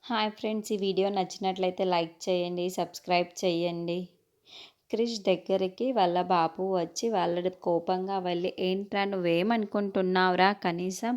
Hi friends, ఈ video నచ్చినట్లయితే like చేయండి, సబ్స్క్రైబ్ చేయండి. క్రిష్ దగ్గరికి వాళ్ళ బాపు వచ్చి వాళ్ళ కోపంగా వెళ్ళి, ఏంట్రా నువ్వేమనుకుంటున్నావురా, కనీసం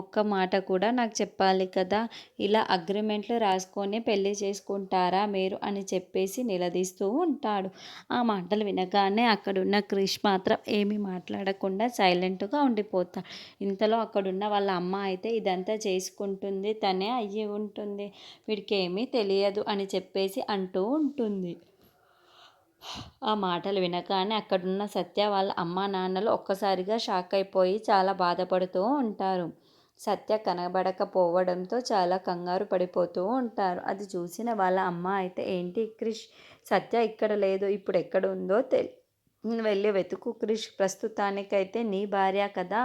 ఒక్క మాట కూడా నాకు చెప్పాలి కదా, ఇలా అగ్రిమెంట్లు రాసుకొని పెళ్లి చేసుకుంటారా మీరు అని చెప్పేసి నిలదీస్తూ ఉంటాడు. ఆ మాటలు వినగానే అక్కడున్న క్రిష్ మాత్రం ఏమీ మాట్లాడకుండా సైలెంట్గా ఉండిపోతాడు. ఇంతలో అక్కడున్న వాళ్ళ అమ్మ అయితే ఇదంతా చేసుకుంటుంది తనే అయ్యి ఉంటుంది, వీడికి ఏమీ తెలియదు అని చెప్పేసి అంటూ ఉంటుంది. ఆ మాటలు వినగానే అక్కడున్న సత్య వాళ్ళ అమ్మా నాన్నలు ఒక్కసారిగా షాక్ అయిపోయి చాలా బాధపడుతూ ఉంటారు. సత్య కనబడకపోవడంతో చాలా కంగారు పడిపోతూ ఉంటారు. అది చూసిన వాళ్ళ అమ్మ అయితే, ఏంటి క్రిష్, సత్య ఇక్కడ లేదు, ఇప్పుడు ఎక్కడ ఉందో వెళ్ళి వెతుకు క్రిష్, ప్రస్తుతానికైతే నీ భార్య కదా,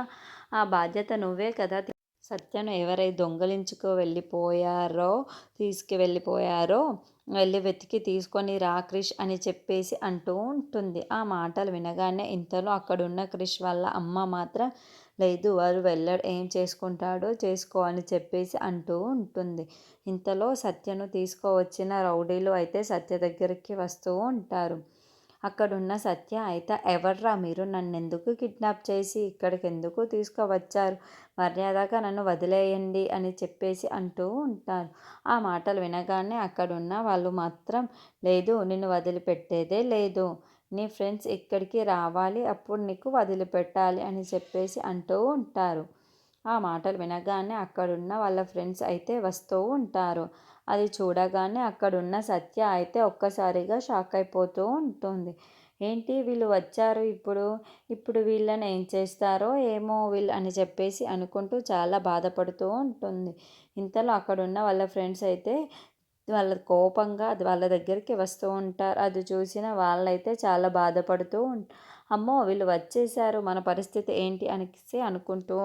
ఆ బాధ్యత నువ్వే కదా. సత్యను ఎవరైతే దొంగలించుకు తీసుకువెళ్ళిపోయారో వెళ్ళి వెతికి తీసుకొని రా క్రిష్ అని చెప్పేసి అంటూ ఉంటుంది. ఆ మాటలు వినగానే ఇంతలో అక్కడున్న క్రిష్ వాళ్ళ అమ్మ మాత్రం, లేదు వారు వెళ్ళడు, ఏం చేసుకుంటాడో చేసుకో అని చెప్పేసి అంటూ ఉంటుంది. ఇంతలో సత్యను తీసుకువచ్చిన రౌడీలు అయితే సత్య దగ్గరికి వస్తూ ఉంటారు. అక్కడున్న సత్య అయితే, ఎవర్రా మీరు, నన్నెందుకు కిడ్నాప్ చేసి ఇక్కడికి ఎందుకు తీసుకువచ్చారు, మర్యాదగా నన్ను వదిలేయండి అని చెప్పేసి అంటూ ఉంటారు. ఆ మాటలు వినగానే అక్కడున్న వాళ్ళు మాత్రం, లేదు నిన్ను వదిలిపెట్టేదే లేదు, నీ ఫ్రెండ్స్ ఇక్కడికి రావాలి, అప్పుడు నీకు వదిలిపెట్టాలి అని చెప్పేసి అంటూ ఉంటారు. ఆ మాటలు వినగానే అక్కడున్న వాళ్ళ ఫ్రెండ్స్ అయితే వస్తూ ఉంటారు. అది చూడగానే అక్కడున్న సత్య అయితే ఒక్కసారిగా షాక్ అయిపోతూ ఉంటుంది. ఏంటి వీళ్ళు వచ్చారు, ఇప్పుడు వీళ్ళని ఏం చేస్తారో ఏమో వీళ్ళు అని చెప్పేసి అనుకుంటూ చాలా బాధపడుతూ ఉంటుంది. ఇంతలో అక్కడున్న వాళ్ళ ఫ్రెండ్స్ అయితే వాళ్ళ కోపంగా వాళ్ళ దగ్గరికి వస్తూ ఉంటారు. అది చూసిన వాళ్ళైతే చాలా బాధపడుతూ అమ్మో వీళ్ళు వచ్చేసారు, మన పరిస్థితి ఏంటి అనేసి అనుకుంటూ